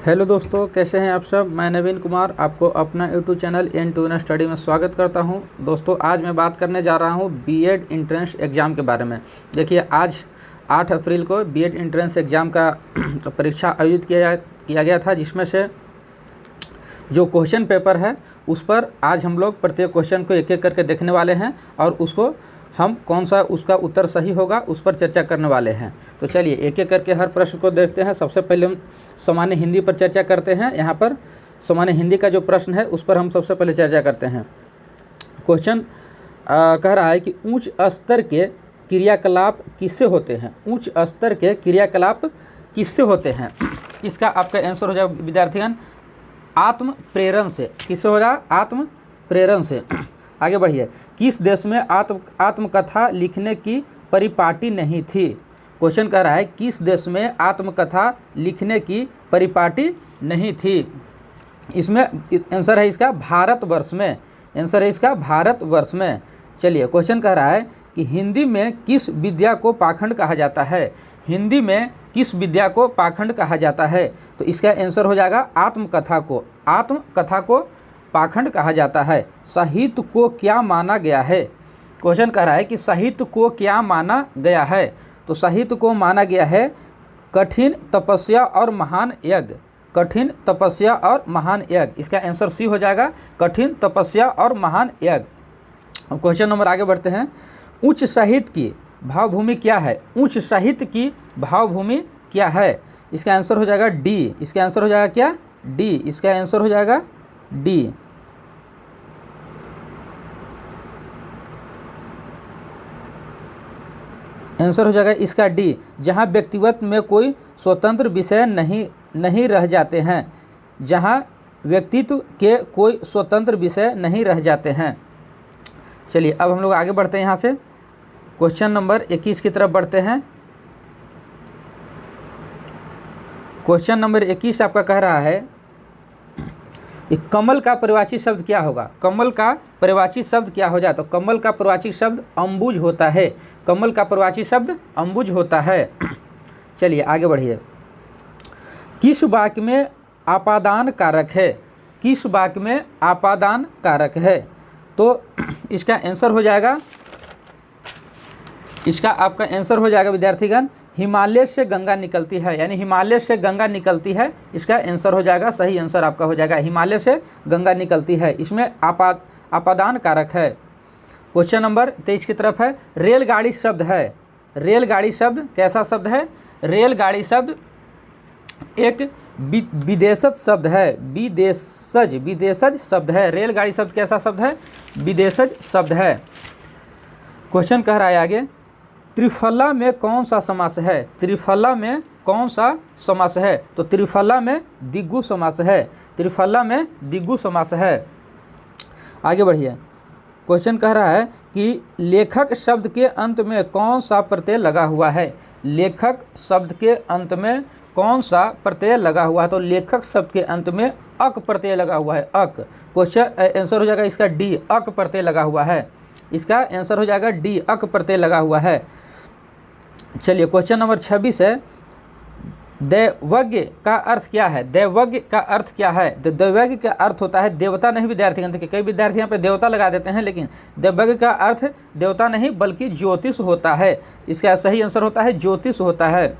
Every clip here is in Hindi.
हेलो दोस्तों, कैसे हैं आप सब। मैं नवीन कुमार आपको अपना यूट्यूब चैनल N2N स्टडी में स्वागत करता हूं। दोस्तों, आज मैं बात करने जा रहा हूं बीएड एंट्रेंस एग्ज़ाम के बारे में। देखिए, आज 8 अप्रैल को बीएड एंट्रेंस एग्ज़ाम का परीक्षा आयोजित किया गया था, जिसमें से जो क्वेश्चन पेपर है उस पर आज हम लोग प्रत्येक क्वेश्चन को एक एक करके देखने वाले हैं और उसको हम कौन सा उसका उत्तर सही होगा उस पर चर्चा करने वाले हैं। तो चलिए एक एक करके हर प्रश्न को देखते हैं। सबसे पहले हम सामान्य हिंदी पर चर्चा करते हैं। यहाँ पर सामान्य हिंदी का जो प्रश्न है उस पर हम सबसे पहले चर्चा करते हैं। क्वेश्चन कह रहा है कि उच्च स्तर के क्रियाकलाप किससे होते हैं। उच्च स्तर के क्रियाकलाप किससे होते हैं, इसका आपका आंसर हो जाएगा विद्यार्थीगण आत्म प्रेरण से। किससे हो जाएगा? आत्म प्रेरण से। आगे बढ़िए। किस देश में आत्मकथा लिखने की परिपाटी नहीं थी। क्वेश्चन कह रहा है किस देश में आत्मकथा लिखने की परिपाटी नहीं थी। इसमें आंसर है इसका भारतवर्ष में। आंसर है इसका भारतवर्ष में। चलिए, क्वेश्चन कह रहा है कि हिंदी में किस विद्या को पाखंड कहा जाता है। हिंदी में किस विद्या को पाखंड कहा जाता है, तो इसका आंसर हो जाएगा आत्मकथा को। आत्मकथा को पाखंड कहा जाता है। साहित्य को क्या माना गया है। क्वेश्चन कह रहा है कि साहित्य को क्या माना गया है, तो साहित्य को माना गया है कठिन तपस्या और महान यज्ञ। कठिन तपस्या और महान यज्ञ, इसका आंसर सी हो जाएगा कठिन तपस्या और महान यज्ञ। क्वेश्चन नंबर आगे बढ़ते हैं। उच्च साहित्य की भावभूमि क्या है। उच्च साहित्य की भावभूमि क्या है, इसका आंसर हो जाएगा डी। इसका आंसर हो जाएगा क्या? डी। इसका आंसर हो जाएगा डी। आंसर हो जाएगा इसका डी। जहां व्यक्तिगत में कोई स्वतंत्र विषय नहीं रह जाते हैं। जहां व्यक्तित्व के कोई स्वतंत्र विषय नहीं रह जाते हैं। चलिए अब हम लोग आगे बढ़ते हैं। यहाँ से क्वेश्चन नंबर 21 की तरफ बढ़ते हैं। क्वेश्चन नंबर 21 आपका कह रहा है कि कमल का परिवाची शब्द क्या होगा। कमल का परिवाची शब्द क्या हो जाए, तो कमल का परिवाची शब्द अंबुज होता है। कमल का परिवाची शब्द अंबुज होता है। चलिए आगे बढ़िए। किस वाक्य में आपादान कारक है। किस वाक्य में आपादान कारक है, तो इसका आंसर हो जाएगा, इसका आपका आंसर हो जाएगा विद्यार्थीगण हिमालय से गंगा निकलती है, यानी हिमालय से गंगा निकलती है। इसका आंसर हो जाएगा, सही आंसर आपका हो जाएगा हिमालय से गंगा निकलती है। इसमें आपादान कारक है। क्वेश्चन नंबर 23 की तरफ है। रेलगाड़ी शब्द है। रेलगाड़ी शब्द कैसा शब्द है। रेलगाड़ी शब्द एक विदेशज शब्द है। विदेशज शब्द है। रेलगाड़ी शब्द कैसा शब्द है? विदेशज शब्द है। क्वेश्चन कह रहा है आगे, त्रिफला में कौन सा समास है। त्रिफला में कौन सा समास है, तो त्रिफला में दिग्गु समास है। त्रिफला में दिग्गु समास है। आगे बढ़िए। क्वेश्चन कह रहा है कि लेखक शब्द के अंत में कौन सा प्रत्यय लगा हुआ है। लेखक शब्द के अंत में कौन सा प्रत्यय लगा हुआ है, तो लेखक शब्द के अंत में अक प्रत्यय लगा हुआ है। अक। क्वेश्चन आंसर हो जाएगा इसका डी। अक प्रत्यय लगा हुआ है। इसका आंसर हो जाएगा डी। अक प्रत्यय लगा हुआ है। चलिए क्वेश्चन नंबर 26 है। दैवज्ञ का अर्थ क्या है। दैवज्ञ का अर्थ क्या है, तो दैवज्ञ का अर्थ होता है देवता नहीं विद्यार्थी। देखिए कई विद्यार्थी यहाँ पे देवता लगा देते हैं, लेकिन दैवज्ञ का अर्थ देवता नहीं बल्कि ज्योतिष होता है। इसका सही आंसर होता है ज्योतिष होता है।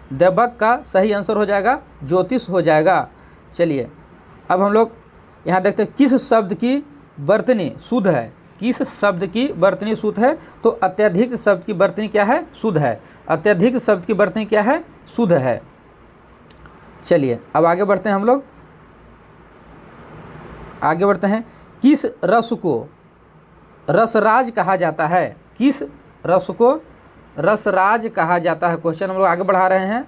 दैवज्ञ का सही आंसर हो जाएगा ज्योतिष हो जाएगा। चलिए अब हम लोग यहाँ देखते हैं किस शब्द की वर्तनी शुद्ध है। किस शब्द की वर्तनी शुद्ध है, तो अत्यधिक शब्द की वर्तनी क्या है? शुद्ध है। अत्यधिक शब्द की वर्तनी क्या है? शुद्ध है। चलिए अब आगे बढ़ते हैं। हम लोग आगे बढ़ते हैं। किस रस को रसराज कहा जाता है। किस रस को रसराज कहा जाता है। क्वेश्चन हम लोग आगे बढ़ा रहे हैं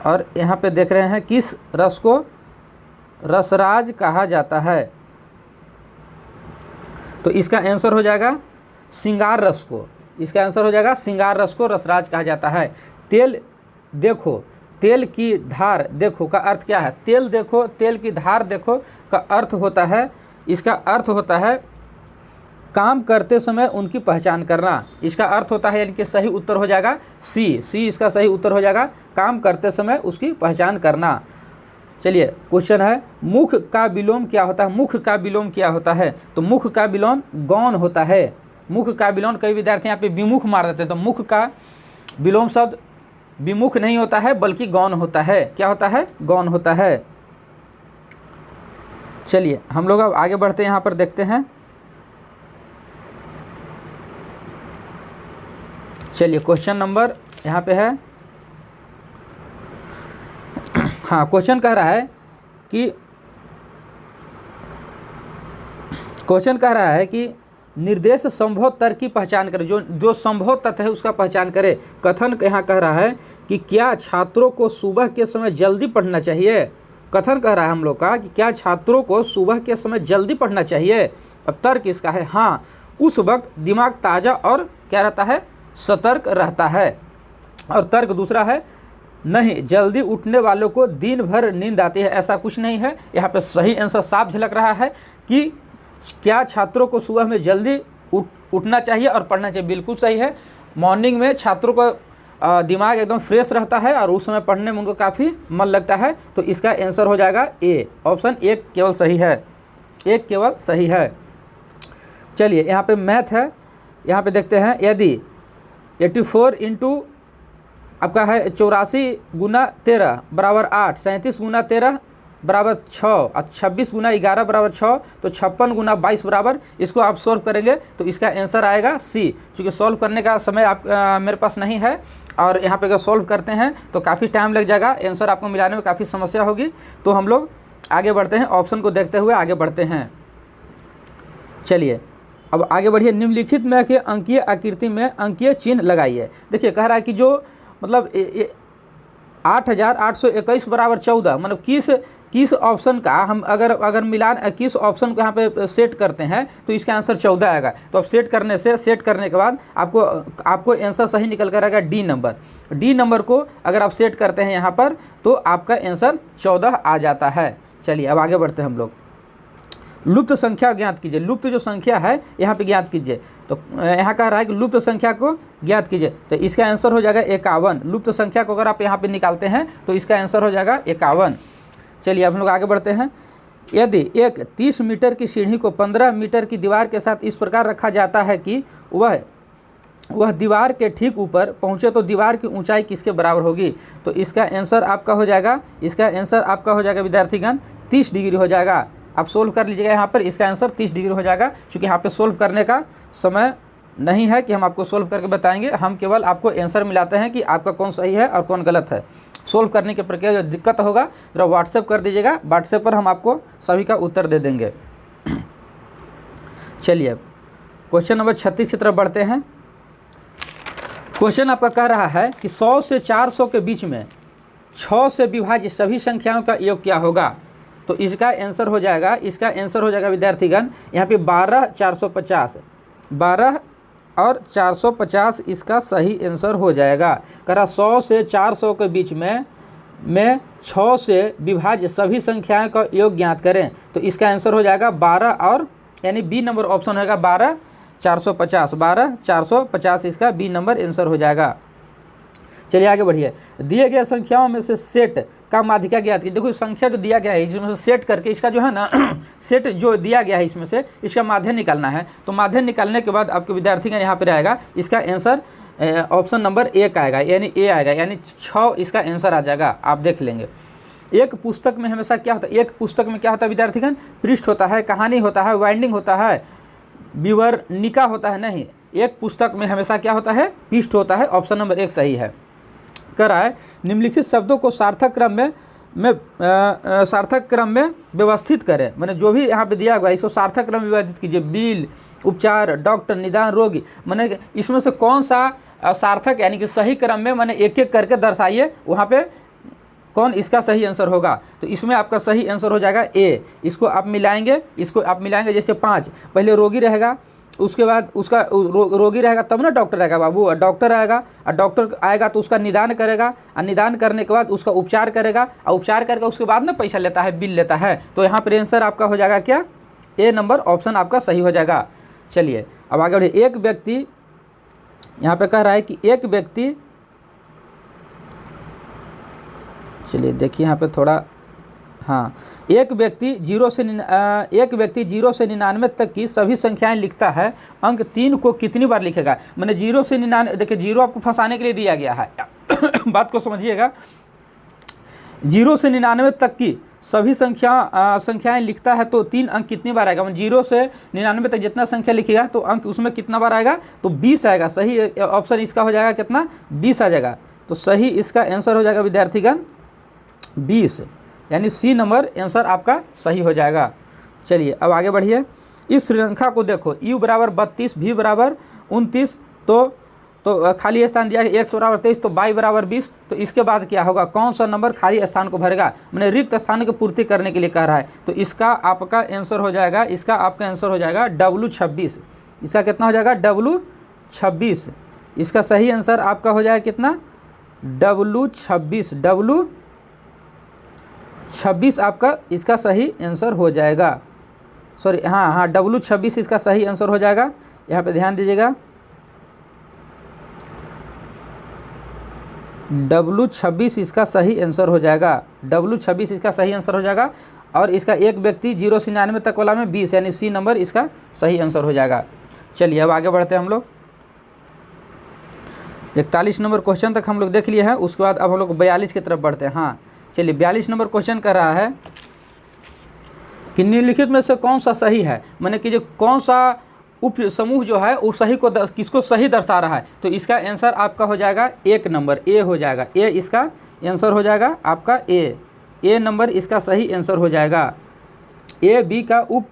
और यहाँ पे देख रहे हैं किस रस को रसराज कहा जाता है, तो इसका आंसर हो जाएगा श्रृंगार रस को। इसका आंसर हो जाएगा श्रृंगार रस को रसराज कहा जाता है। तेल देखो, तेल की धार देखो का अर्थ क्या है। तेल देखो, तेल की धार देखो का अर्थ होता है, इसका अर्थ होता है काम करते समय उनकी पहचान करना, इसका अर्थ होता है यानी कि सही उत्तर हो जाएगा सी इसका सही उत्तर हो जाएगा, काम करते समय उसकी पहचान करना। चलिए क्वेश्चन है, मुख का विलोम क्या होता है? मुख का विलोम क्या होता है? तो मुख का विलोम गौण होता है। मुख का विलोम, कई विद्यार्थी यहाँ पे विमुख मार देते हैं, तो मुख का विलोम शब्द विमुख नहीं होता है बल्कि गौण होता है। क्या होता है? गौण होता है। चलिए हम लोग अब आगे बढ़ते हैं, यहाँ पर देखते हैं। चलिए क्वेश्चन नंबर यहाँ पे है, हाँ क्वेश्चन कह रहा है कि निर्देश संभव तर्क की पहचान करे, जो संभव तथ्य है उसका पहचान करे। कथन यहाँ कह रहा है कि क्या छात्रों को सुबह के समय जल्दी पढ़ना चाहिए? कथन कह रहा है हम लोग का कि क्या छात्रों को सुबह के समय जल्दी पढ़ना चाहिए। अब तर्क इसका है हाँ, उस वक्त दिमाग ताज़ा और क्या रहता है? सतर्क रहता है। और तर्क दूसरा है नहीं, जल्दी उठने वालों को दिन भर नींद आती है, ऐसा कुछ नहीं है। यहाँ पे सही आंसर साफ झलक रहा है कि क्या छात्रों को सुबह में जल्दी उठना चाहिए और पढ़ना चाहिए। बिल्कुल सही है। मॉर्निंग में छात्रों को दिमाग एकदम फ्रेश रहता है और उस समय पढ़ने में उनको काफ़ी मन लगता है। तो इसका आंसर हो जाएगा ए, ऑप्शन एक केवल सही है, एक केवल सही है। चलिए यहाँ पे मैथ है, यहाँ पे देखते हैं। यदि 84 इंटू आपका है 84 गुना 13 बराबर 8, 37 गुना 13 बराबर 6 और 26 गुना 11 बराबर 6, तो 56 गुना 22 बराबर, इसको आप सॉल्व करेंगे तो इसका आंसर आएगा सी। क्योंकि सॉल्व करने का समय आप मेरे पास नहीं है और यहाँ पे अगर सॉल्व करते हैं तो काफ़ी टाइम लग जाएगा, आंसर आपको मिलाने में काफ़ी समस्या होगी। तो हम लोग आगे बढ़ते हैं, ऑप्शन को देखते हुए आगे बढ़ते हैं। चलिए अब आगे बढ़िए। निम्नलिखित में के अंकीय आकृति में अंकीय चिन्ह लगाइए। देखिए कह रहा है कि जो मतलब 8821 बराबर 14, मतलब किस ऑप्शन का हम अगर मिलान किस ऑप्शन को यहाँ पे सेट करते हैं तो इसका आंसर 14 आएगा। तो अब सेट करने के बाद आपको आंसर सही निकल कर आएगा डी नंबर। डी नंबर को अगर आप सेट करते हैं यहाँ पर तो आपका आंसर 14 आ जाता है। चलिए अब आगे बढ़ते हैं हम लोग। लुप्त संख्या ज्ञात कीजिए। लुप्त जो संख्या है यहाँ पे ज्ञात कीजिए। तो यहाँ कह रहा है कि लुप्त संख्या को ज्ञात कीजिए, तो इसका आंसर हो जाएगा 51। लुप्त संख्या को अगर आप यहाँ पे निकालते हैं तो इसका आंसर हो जाएगा 51। चलिए अब हम लोग आगे बढ़ते हैं। यदि एक 30 मीटर की सीढ़ी को 15 मीटर की दीवार के साथ इस प्रकार रखा जाता है कि वह दीवार के ठीक ऊपर पहुँचे तो दीवार की ऊंचाई किसके बराबर होगी? तो इसका आंसर आपका हो जाएगा विद्यार्थीगण 30 डिग्री हो जाएगा। आप सोल्व कर लीजिएगा यहाँ पर, इसका आंसर 30 डिग्री हो जाएगा। क्योंकि यहाँ पे सोल्व करने का समय नहीं है कि हम आपको सोल्व करके बताएंगे, हम केवल आपको आंसर मिलाते हैं कि आपका कौन सही है और कौन गलत है। सोल्व करने की प्रक्रिया जो दिक्कत होगा जरा व्हाट्सएप कर दीजिएगा, व्हाट्सएप पर हम आपको सभी का उत्तर दे देंगे। चलिए क्वेश्चन नंबर 36 की तरफ बढ़ते हैं। क्वेश्चन आपका कह रहा है कि 100 से 400 के बीच में 6 से विभाजित सभी संख्याओं का योग क्या होगा? तो इसका आंसर हो जाएगा विद्यार्थीगण यहाँ पे 12 450, 12 और 450 इसका सही आंसर हो जाएगा। कह रहा 100 से 400 के बीच में 6 से विभाजित सभी संख्याओं का योग ज्ञात करें। तो इसका आंसर हो जाएगा 12 और यानी बी नंबर ऑप्शन होगा 12 450, 12 450 इसका बी नंबर आंसर हो जाएगा। चलिए आगे बढ़िए। दिए गए संख्याओं में से सेट का माध्यिका ज्ञात कीजिए। देखो संख्या जो दिया गया है इसमें से सेट करके इसका जो है ना सेट जो दिया गया है इसमें से इसका माध्य निकालना है। तो माध्य निकालने के बाद आपके विद्यार्थी का यहाँ पर आएगा, इसका आंसर ऑप्शन नंबर 1 आएगा, यानी ए आएगा, यानी 6 इसका आंसर आ जाएगा। आप देख लेंगे। एक पुस्तक में हमेशा क्या होता है? एक पुस्तक में क्या होता है विद्यार्थीगण? पृष्ठ होता है, कहानी होता है, वाइंडिंग होता है, विवरणिका होता है। नहीं, एक पुस्तक में हमेशा क्या होता है? पृष्ठ होता है। ऑप्शन नंबर 1 सही है। कह रहा है निम्नलिखित शब्दों को सार्थक क्रम में व्यवस्थित करें। मैंने जो भी यहाँ पे दिया हुआ है इसको सार्थक क्रम में व्यवस्थित कीजिए। बिल, उपचार, डॉक्टर, निदान, रोगी, मैंने इसमें से कौन सा सार्थक यानी कि सही क्रम में मैंने एक एक करके दर्शाइए, वहाँ पे कौन इसका सही आंसर होगा। तो इसमें आपका सही आंसर हो जाएगा ए। इसको आप मिलाएंगे जैसे 5 पहले रोगी रहेगा, उसके बाद उसका रोगी रहेगा तब ना डॉक्टर रहेगा बाबू, और डॉक्टर आएगा और डॉक्टर आएगा तो उसका निदान करेगा और निदान करने के बाद उसका उपचार करेगा और उपचार करके उसके बाद ना पैसा लेता है, बिल लेता है। तो यहाँ पर आंसर आपका हो जाएगा क्या? ए नंबर ऑप्शन आपका सही हो जाएगा। चलिए अब आगे बढ़िए। एक व्यक्ति यहाँ पे कह रहा है कि एक व्यक्ति, चलिए देखिए यहाँ पे थोड़ा, हाँ, एक व्यक्ति 0 से 99 तक की सभी संख्याएं लिखता है, अंक 3 को कितनी बार लिखेगा। मैंने 0 से 99, देखिए 0 आपको फंसाने के लिए दिया गया है बात को समझिएगा। 0 से 99 तक की सभी संख्याएं लिखता है तो 3 अंक कितनी बार आएगा। 0 से 99 तक जितना संख्या लिखेगा तो अंक उसमें कितना बार आएगा, तो 20 आएगा। सही ऑप्शन इसका हो जाएगा कितना, 20 आ जाएगा। तो सही इसका आंसर हो जाएगा विद्यार्थीगण 20, यानी सी नंबर आंसर आपका सही हो जाएगा। चलिए अब आगे बढ़िए। इस श्रृंखला को देखो, u बराबर 32, v बराबर 29, तो खाली स्थान दिया है, x बराबर 23, तो y बराबर 20। तो इसके बाद क्या होगा, कौन सा नंबर खाली स्थान को भरेगा। मैंने रिक्त स्थान की पूर्ति करने के लिए कह रहा है। तो इसका आपका आंसर हो जाएगा, इसका आपका आंसर हो जाएगा W26। इसका कितना हो जाएगा, W26। इसका सही आंसर आपका हो जाएगा कितना, W26। W26 आपका इसका सही आंसर हो जाएगा। सॉरी, हाँ, W26 इसका सही आंसर हो जाएगा। यहाँ पे ध्यान दीजिएगा, W26 इसका सही आंसर हो जाएगा। W26 इसका सही आंसर हो जाएगा। और इसका एक व्यक्ति 0 से 99 तक वाला में 20, यानी सी नंबर इसका सही आंसर हो जाएगा। चलिए अब आगे बढ़ते हैं हम लोग। 41 नंबर क्वेश्चन तक हम लोग देख लिए हैं, उसके बाद अब हम लोग 42 की तरफ बढ़ते हैं। हाँ चलिए, 42 नंबर क्वेश्चन कर रहा है कि निम्नलिखित में से कौन सा सही है। मैंने कि जो कौन सा उप समूह जो है उस सही को किसको सही दर्शा रहा है। तो इसका आंसर आपका हो जाएगा 1 नंबर, ए हो जाएगा। ए इसका आंसर हो जाएगा आपका ए नंबर इसका सही आंसर हो जाएगा। ए बी का उप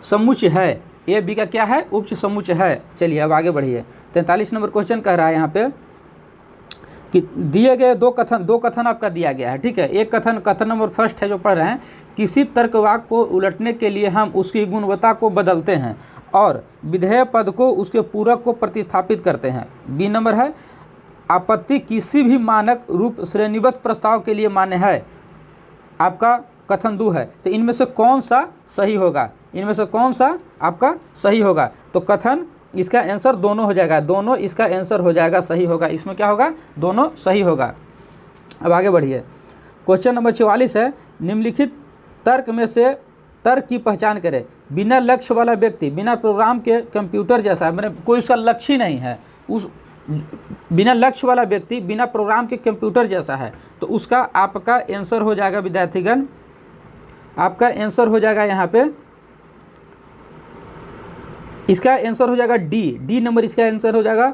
समुच्चय है। ए बी का क्या है, उप समुच्चय है। चलिए अब आगे बढ़िए। 43 नंबर क्वेश्चन कह रहा है यहाँ पे कि दिए गए दो कथन आपका दिया गया है, ठीक है। एक कथन नंबर फर्स्ट है जो पढ़ रहे हैं, किसी तर्कवाक्य को उलटने के लिए हम उसकी गुणवत्ता को बदलते हैं और विधेय पद को उसके पूरक को प्रतिस्थापित करते हैं। बी नंबर है, आपत्ति किसी भी मानक रूप श्रेणीबद्ध प्रस्ताव के लिए मान्य है। आपका कथन 2 है। तो इनमें से कौन सा सही होगा, इनमें से कौन सा आपका सही होगा। तो कथन इसका आंसर दोनों हो जाएगा, दोनों इसका आंसर हो जाएगा, सही होगा। इसमें क्या होगा, दोनों सही होगा। अब आगे बढ़िए। क्वेश्चन नंबर 44 है, निम्नलिखित तर्क में से तर्क की पहचान करें। बिना लक्ष्य वाला व्यक्ति बिना प्रोग्राम के कंप्यूटर जैसा है, मैंने कोई उसका लक्ष्य ही नहीं है। उस बिना लक्ष्य वाला व्यक्ति बिना प्रोग्राम के कंप्यूटर जैसा है। तो उसका आपका आंसर हो जाएगा विद्यार्थीगण, आपका आंसर हो जाएगा यहाँ पे, इसका आंसर हो जाएगा डी नंबर इसका आंसर हो जाएगा।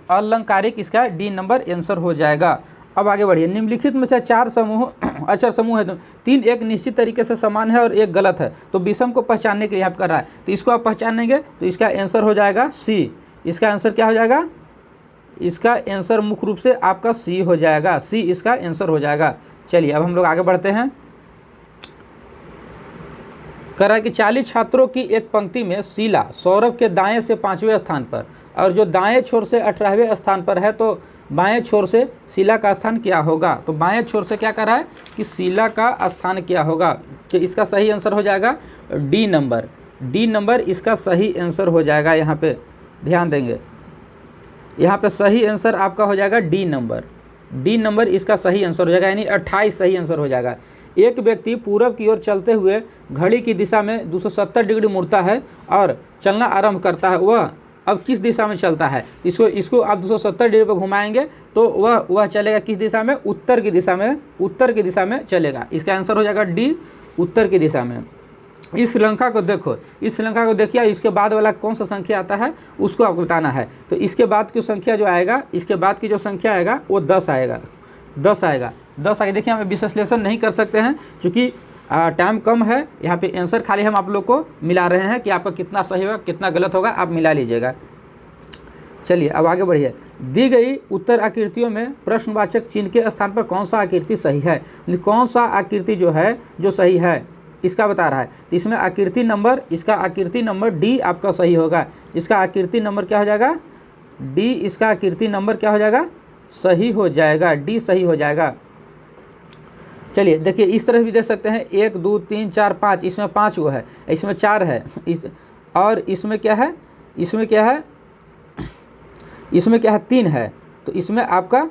अलंकारिक इसका डी नंबर आंसर हो जाएगा। अब आगे बढ़िए। निम्नलिखित में से 4 समूह अक्षर समूह है, 3 एक निश्चित तरीके से समान है और एक गलत है। तो विषम को पहचानने के लिए यहाँ कर रहा है। तो इसको आप पहचानेंगे तो इसका आंसर हो जाएगा सी। इसका आंसर क्या हो जाएगा, इसका आंसर मुख्य रूप से आपका सी हो जाएगा। सी इसका आंसर हो जाएगा। चलिए अब हम लोग आगे बढ़ते हैं। कह रहा है कि 40 छात्रों की एक पंक्ति में शीला सौरभ के दाएं से 5वें स्थान पर और जो दाएं छोर से 18वें स्थान पर है, तो बाएं छोर से शीला का स्थान क्या होगा। तो बाएं छोर से क्या कर रहा है कि शीला का स्थान क्या होगा। तो इसका सही आंसर हो जाएगा डी नंबर इसका सही आंसर हो जाएगा। यहाँ पे ध्यान देंगे, यहाँ पे सही आंसर आपका हो जाएगा डी नंबर इसका सही आंसर हो जाएगा, यानी 28 सही आंसर हो जाएगा। एक व्यक्ति पूरब की ओर चलते हुए घड़ी की दिशा में 270 डिग्री मुड़ता है और चलना आरंभ करता है। वह अब किस दिशा में चलता है, इसको आप 270 डिग्री पर घुमाएंगे तो वह चलेगा किस दिशा में, उत्तर की दिशा में चलेगा। इसका आंसर हो जाएगा डी, उत्तर की दिशा में। इस श्रृंखला को देखो, इस श्रृंखला को देखिए, इसके बाद वाला कौन सा संख्या आता है उसको आपको बताना है। तो इसके बाद की संख्या जो आएगा, इसके बाद की जो संख्या आएगा वो 10 आएगा। 10 आएगा। देखिए हमें विश्लेषण नहीं कर सकते हैं क्योंकि टाइम कम है। यहाँ पे आंसर खाली हम आप लोग को मिला रहे हैं कि आपका कितना सही होगा कितना गलत होगा, आप मिला लीजिएगा। चलिए अब आगे बढ़िए। दी गई उत्तर आकृतियों में प्रश्नवाचक चिन्ह के स्थान पर कौन सा आकृति सही है, कौन सा आकृति जो है जो सही है इसका बता रहा है। तो इसमें आकृति नंबर, इसका आकृति नंबर डी आपका सही होगा। इसका आकृति नंबर क्या हो जाएगा, डी। इसका आकृति नंबर क्या हो जाएगा, सही हो जाएगा, डी सही हो जाएगा। चलिए देखिए इस तरह भी देख सकते हैं, 1 2 3 4 5, इसमें 5 वो है, इसमें 4 है, और इसमें क्या है, इसमें क्या है, इसमें क्या है, 3 है। तो इसमें आपका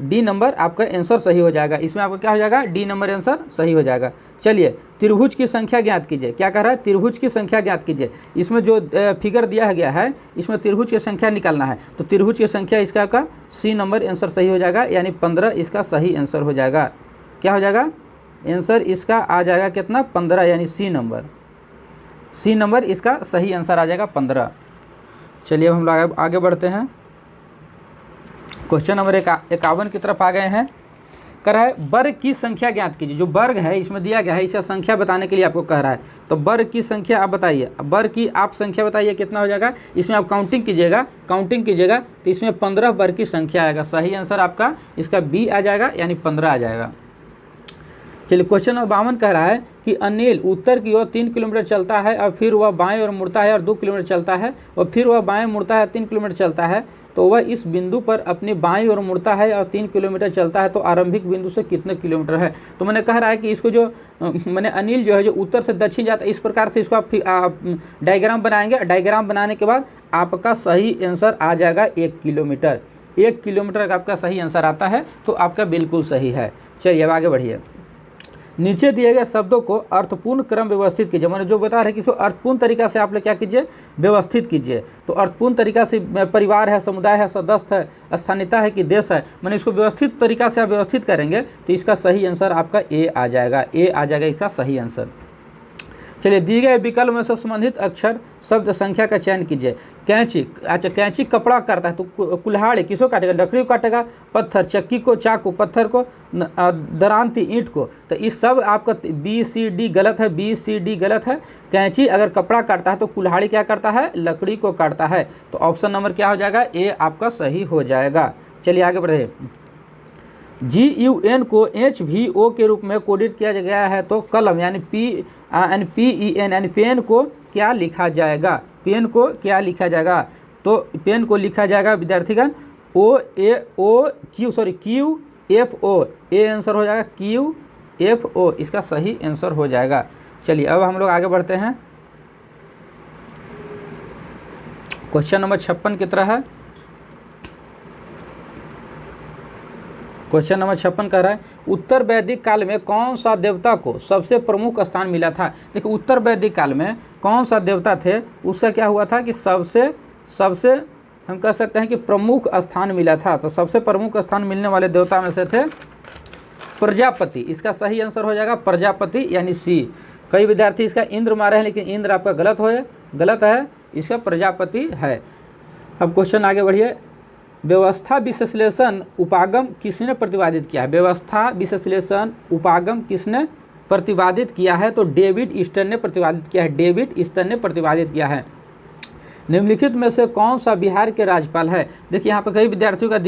डी नंबर आपका आंसर सही हो जाएगा। इसमें आपका क्या हो जाएगा, डी नंबर आंसर सही हो जाएगा। चलिए त्रिभुज की संख्या ज्ञात कीजिए। क्या कह रहा है, त्रिभुज की संख्या ज्ञात कीजिए। इसमें जो फिगर दिया गया है इसमें त्रिभुज की संख्या निकालना है। तो त्रिभुज की संख्या इसका आपका सी नंबर आंसर सही हो जाएगा, यानी 15 इसका सही आंसर हो जाएगा। क्या हो जाएगा, आंसर इसका आ जाएगा कितना, 15, यानी सी नंबर इसका सही आंसर आ जाएगा 15। चलिए अब हम लोग आगे बढ़ते हैं। क्वेश्चन नंबर 51 की तरफ आ गए हैं। कह रहा है वर्ग की संख्या ज्ञात कीजिए। जो वर्ग है इसमें दिया गया है, इसका संख्या बताने के लिए आपको कह रहा है। तो वर्ग की संख्या आप बताइए, वर्ग की आप संख्या बताइए कितना हो जाएगा। इसमें आप काउंटिंग कीजिएगा तो इसमें 15 वर्ग की संख्या आएगा। सही आंसर आपका इसका बी आ जाएगा, यानी 15 आ जाएगा। चलिए क्वेश्चन नंबर 52 कह रहा है कि अनिल उत्तर की ओर 3 किलोमीटर चलता है और फिर वह बाएं ओर मुड़ता है और 2 किलोमीटर चलता है, और फिर वह बाएं मुड़ता है 3 किलोमीटर चलता है। तो वह इस बिंदु पर अपनी बाईं ओर मुड़ता है और 3 किलोमीटर चलता है, तो आरंभिक बिंदु से कितने किलोमीटर है। तो मैंने कह रहा है कि इसको जो मैंने अनिल जो है जो उत्तर से दक्षिण जाता है, इस प्रकार से इसको आप डायग्राम बनाएंगे। डायग्राम बनाने के बाद आपका सही आंसर आ जाएगा 1 किलोमीटर। 1 किलोमीटर का आपका सही आंसर आता है, तो आपका बिल्कुल सही है। चलिए अब आगे बढ़िए। नीचे दिए गए शब्दों को अर्थपूर्ण क्रम व्यवस्थित कीजिए। मैंने जो बता रहे कि इसको अर्थपूर्ण तरीका से आप लोग क्या कीजिए, व्यवस्थित कीजिए। तो अर्थपूर्ण तरीका से परिवार है, समुदाय है, सदस्य है, स्थानीयता है कि देश है, मैंने इसको व्यवस्थित तरीका से आप व्यवस्थित करेंगे तो इसका सही आंसर आपका ए आ जाएगा। ए आ जाएगा इसका सही आंसर। चलिए दिए गए विकल्प में से संबंधित अक्षर शब्द संख्या का चयन कीजिए। कैंची, अच्छा कैंची कपड़ा काटता है, तो कुल्हाड़ी किसको काटेगा, लकड़ी को काटेगा। पत्थर, चक्की को, चाकू, पत्थर को, दरांती, ईंट को। तो इस सब आपका बी सी डी गलत है, बी सी डी गलत है। कैंची अगर कपड़ा काटता है तो कुल्हाड़ी क्या करता है, लकड़ी को काटता है। तो ऑप्शन नंबर क्या हो जाएगा, ए आपका सही हो जाएगा। चलिए आगे बढ़े। GUN को HVO के रूप में कोडित किया गया है, तो कलम यानी PEN यानी पेन को क्या लिखा जाएगा, पेन को क्या लिखा जाएगा। तो पेन को लिखा जाएगा विद्यार्थीगण QFO। ए आंसर हो जाएगा QFO, इसका सही आंसर हो जाएगा। चलिए अब हम लोग आगे बढ़ते हैं। क्वेश्चन नंबर 56 की तरह है। क्वेश्चन नंबर 56 कह रहा है उत्तर वैदिक काल में कौन सा देवता को सबसे प्रमुख स्थान मिला था। देखिए उत्तर वैदिक काल में कौन सा देवता थे, उसका क्या हुआ था कि सबसे हम कह सकते हैं कि प्रमुख स्थान मिला था। तो सबसे प्रमुख स्थान मिलने वाले देवता में से थे प्रजापति। इसका सही आंसर हो जाएगा प्रजापति, यानी सी। कई विद्यार्थी इसका इंद्र मारे हैं, लेकिन इंद्र आपका गलत है, इसका प्रजापति है। अब क्वेश्चन आगे बढ़िए। व्यवस्था विश्लेषण उपागम किसने प्रतिपादित किया है। व्यवस्था विश्लेषण उपागम किसने प्रतिपादित किया है, तो डेविड ईस्टन ने प्रतिपादित किया है। डेविड ईस्टन ने प्रतिपादित किया है। निम्नलिखित में से कौन सा बिहार के राज्यपाल है। देखिए यहाँ पर कई विद्यार्थियों का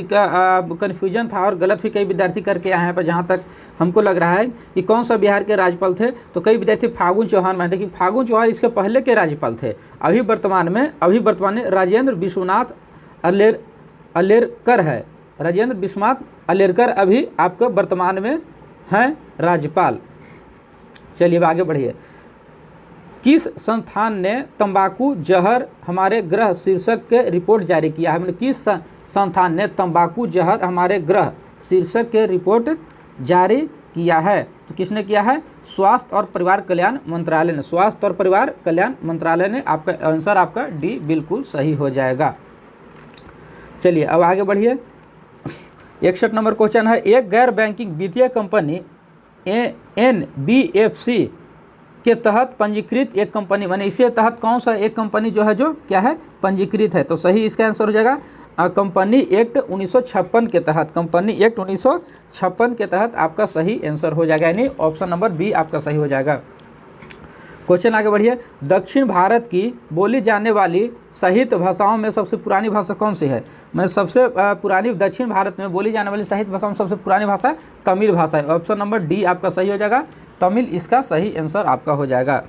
कन्फ्यूजन था और गलत भी कई विद्यार्थी करके आए हैं। पर जहाँ तक हमको लग रहा है कि कौन सा बिहार के राज्यपाल थे, तो कई विद्यार्थी फागुन चौहान मानते कि फागुन चौहान इसके पहले के राज्यपाल थे। अभी वर्तमान में राजेंद्र विश्वनाथ अलेरकर है। राजेंद्र विश्वनाथ अलेरकर अभी आपके वर्तमान में हैं राज्यपाल। चलिए अब आगे बढ़िए। किस संस्थान ने तंबाकू जहर हमारे ग्रह शीर्षक के रिपोर्ट जारी किया है। मतलब किस संस्थान ने तंबाकू जहर हमारे ग्रह शीर्षक के रिपोर्ट जारी किया है, तो किसने किया है, स्वास्थ्य और परिवार कल्याण मंत्रालय ने। स्वास्थ्य और परिवार कल्याण मंत्रालय ने। आपका आंसर आपका डी बिल्कुल सही हो जाएगा। चलिए अब आगे बढ़िए। 61 नंबर क्वेश्चन है। एक गैर बैंकिंग वित्तीय कंपनी NBFC के तहत पंजीकृत एक कंपनी, माने इसके तहत कौन सा एक कंपनी जो है जो क्या है पंजीकृत है, तो सही इसका आंसर हो जाएगा कंपनी एक्ट 1956 के तहत। कंपनी एक्ट 1956 के तहत आपका सही आंसर हो जाएगा, यानी ऑप्शन नंबर बी आपका सही हो जाएगा। क्वेश्चन आगे बढ़िए। दक्षिण भारत की बोली जाने वाली साहित्य भाषाओं में सबसे पुरानी भाषा कौन सी है। मतलब सबसे पुरानी दक्षिण भारत में बोली जाने वाली साहित्य भाषाओं में सबसे पुरानी भाषा तमिल भाषा है। ऑप्शन नंबर डी आपका सही हो जाएगा, तमिल इसका सही आंसर आपका हो जाएगा।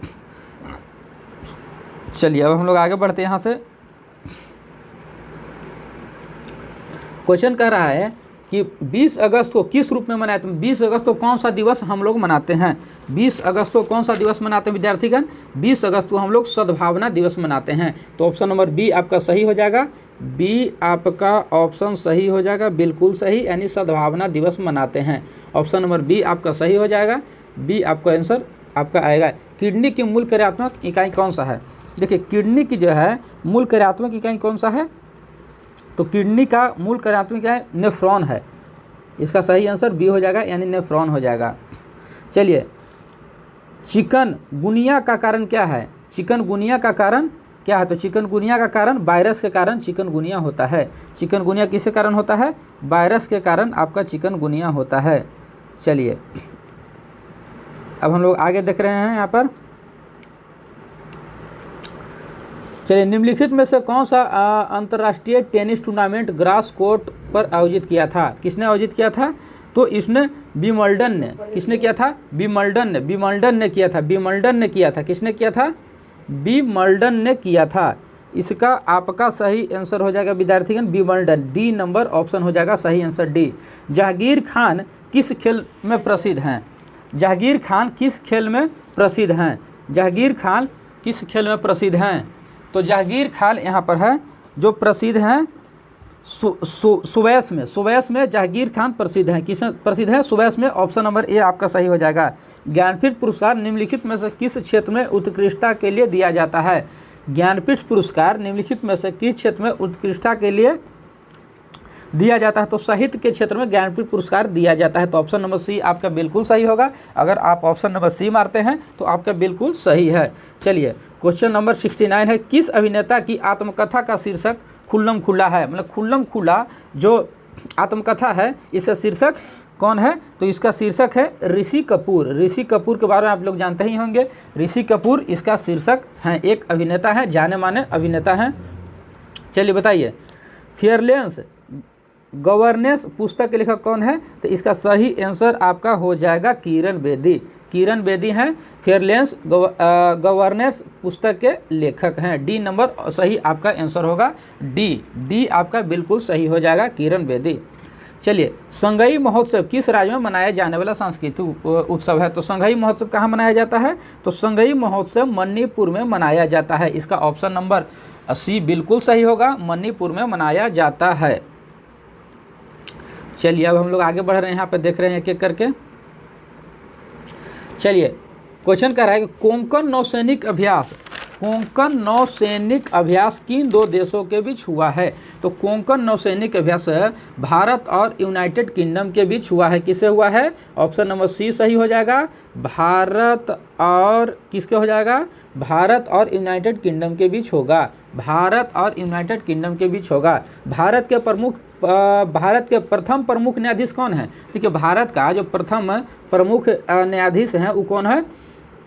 चलिए अब हम लोग आगे बढ़ते हैं यहाँ से। क्वेश्चन कह रहा है कि 20 अगस्त को किस रूप में मनाते हैं। 20 अगस्त को कौन सा दिवस हम लोग मनाते हैं? 20 अगस्त को कौन सा दिवस मनाते हैं विद्यार्थीगण? 20 अगस्त को हम लोग सद्भावना दिवस मनाते हैं। तो ऑप्शन नंबर बी आपका सही हो जाएगा। बी आपका ऑप्शन सही हो जाएगा, बिल्कुल सही, यानी सद्भावना दिवस मनाते हैं। ऑप्शन नंबर बी आपका सही हो जाएगा। बी आपका आंसर आपका आएगा। किडनी की मूल कार्यात्मक इकाई कौन सा है? देखिए किडनी की जो है मूल कार्यात्मक इकाई कौन सा है? तो किडनी का मूल कार्यात्मक क्या है? नेफ्रॉन है। इसका सही आंसर बी हो जाएगा, यानी नेफ्रॉन हो जाएगा। चलिए, चिकनगुनिया का कारण क्या है? चिकनगुनिया का कारण क्या है? तो चिकनगुनिया का कारण वायरस के कारण चिकनगुनिया होता है। चिकनगुनिया किसके कारण होता है? वायरस के कारण आपका चिकनगुनिया होता है। चलिए, अब हम लोग आगे देख रहे हैं यहाँ पर। चलिए, निम्नलिखित में से कौन सा अंतर्राष्ट्रीय टेनिस टूर्नामेंट ग्रास कोर्ट पर आयोजित किया था? किसने आयोजित किया था? तो इसने विंबलडन ने। किसने किया था? विंबलडन ने। विंबलडन ने किया था। विंबलडन ने किया था। किसने किया था? विंबलडन ने किया था। इसका आपका सही आंसर हो जाएगा विद्यार्थीगण विंबलडन। डी नंबर ऑप्शन हो जाएगा सही आंसर डी। जहांगीर खान किस खेल में प्रसिद्ध हैं? जहांगीर खान किस खेल में प्रसिद्ध हैं? जहांगीर खान किस खेल में प्रसिद्ध हैं? तो जहांगीर खान यहाँ पर है जो प्रसिद्ध हैं सुवैश में। सुवैश में जहांगीर खान प्रसिद्ध हैं। किस प्रसिद्ध है? सुवैश में। ऑप्शन नंबर ए आपका सही हो जाएगा। ज्ञानपीठ पुरस्कार निम्नलिखित में से किस क्षेत्र में उत्कृष्टता के लिए दिया जाता है? ज्ञानपीठ पुरस्कार निम्नलिखित में से किस क्षेत्र में उत्कृष्टता के लिए दिया जाता है? तो साहित्य के क्षेत्र में ज्ञानपीठ पुरस्कार दिया जाता है। तो ऑप्शन नंबर सी आपका बिल्कुल सही होगा। अगर आप ऑप्शन नंबर सी मारते हैं तो आपका बिल्कुल सही है। चलिए, क्वेश्चन नंबर 69 है, किस अभिनेता की आत्मकथा का शीर्षक खुल्लम खुल्ला है? मतलब खुल्लम खुल्ला जो आत्मकथा है, इसका शीर्षक कौन है? तो इसका शीर्षक है ऋषि कपूर। ऋषि कपूर के बारे में आप लोग जानते ही होंगे। ऋषि कपूर इसका शीर्षक हैं, एक अभिनेता है, जाने माने अभिनेता हैं। चलिए बताइए, फेयरलेस गवर्नेंस पुस्तक के लेखक कौन है? तो इसका सही आंसर आपका हो जाएगा किरण बेदी। किरण बेदी हैं फेयरलेस गवर्नेंस पुस्तक के लेखक हैं। डी नंबर सही आपका आंसर होगा। डी आपका बिल्कुल सही हो जाएगा, किरण बेदी। चलिए, संगई महोत्सव किस राज्य में मनाया जाने वाला सांस्कृतिक उत्सव है? तो संगई महोत्सव कहाँ मनाया जाता है? तो संगई महोत्सव मणिपुर में मनाया जाता है। इसका ऑप्शन नंबर सी बिल्कुल सही होगा, मणिपुर में मनाया जाता है। चलिए, अब हम लोग आगे बढ़ रहे हैं, यहाँ पे देख रहे हैं एक एक करके। चलिए, क्वेश्चन कह रहा है कि कोंकण नौसैनिक अभ्यास किन दो देशों के बीच हुआ है? तो कोंकण नौसैनिक अभ्यास भारत और यूनाइटेड किंगडम के बीच हुआ है। किसे हुआ है? ऑप्शन नंबर सी सही हो जाएगा। भारत और किसके हो जाएगा? भारत और यूनाइटेड किंगडम के बीच होगा। भारत और यूनाइटेड किंगडम के बीच होगा। भारत के प्रथम प्रमुख न्यायाधीश कौन है? देखिए, भारत का जो प्रथम प्रमुख न्यायाधीश हैं वो कौन है?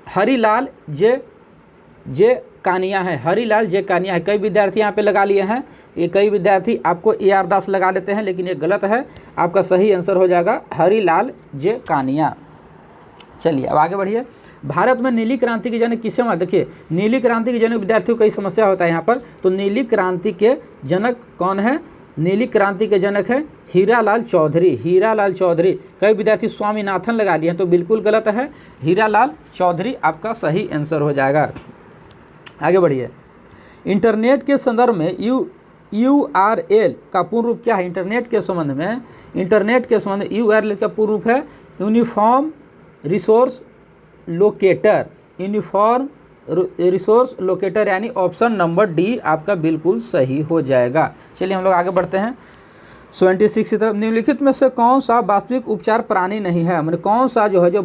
हरिलाल जे कानिया है। हरिलाल जे कानिया है। कई विद्यार्थी यहाँ पे लगा लिए हैं, ये कई विद्यार्थी आपको AR दास लगा लेते हैं, लेकिन ये गलत है। आपका सही आंसर हो जाएगा हरिलाल जे कानिया। चलिए, अब आगे बढ़िए। भारत में नीली क्रांति के जनक किसे माना? देखिए, नीली क्रांति के जनक विद्यार्थियों को कई समस्या होता है यहाँ पर। तो नीली क्रांति के जनक कौन है? नीली क्रांति के जनक है हीरालाल चौधरी। हीरालाल चौधरी। कई विद्यार्थी स्वामीनाथन लगा लिए हैं, तो बिल्कुल गलत है। हीरालाल चौधरी आपका सही आंसर हो जाएगा। आगे बढ़िए। इंटरनेट के संदर्भ में URL का पूर्ण रूप क्या है? इंटरनेट के संबंध में URL का पूर्ण रूप है uniform resource locator. Uniform resource locator, यानी ऑप्शन नंबर डी आपका बिल्कुल सही हो जाएगा। चलिए, हम लोग आगे बढ़ते हैं 76 की तरफ। निम्नलिखित में से कौन सा वास्तविक उपचार प्राणी नहीं है? मतलब कौन सा जो है जो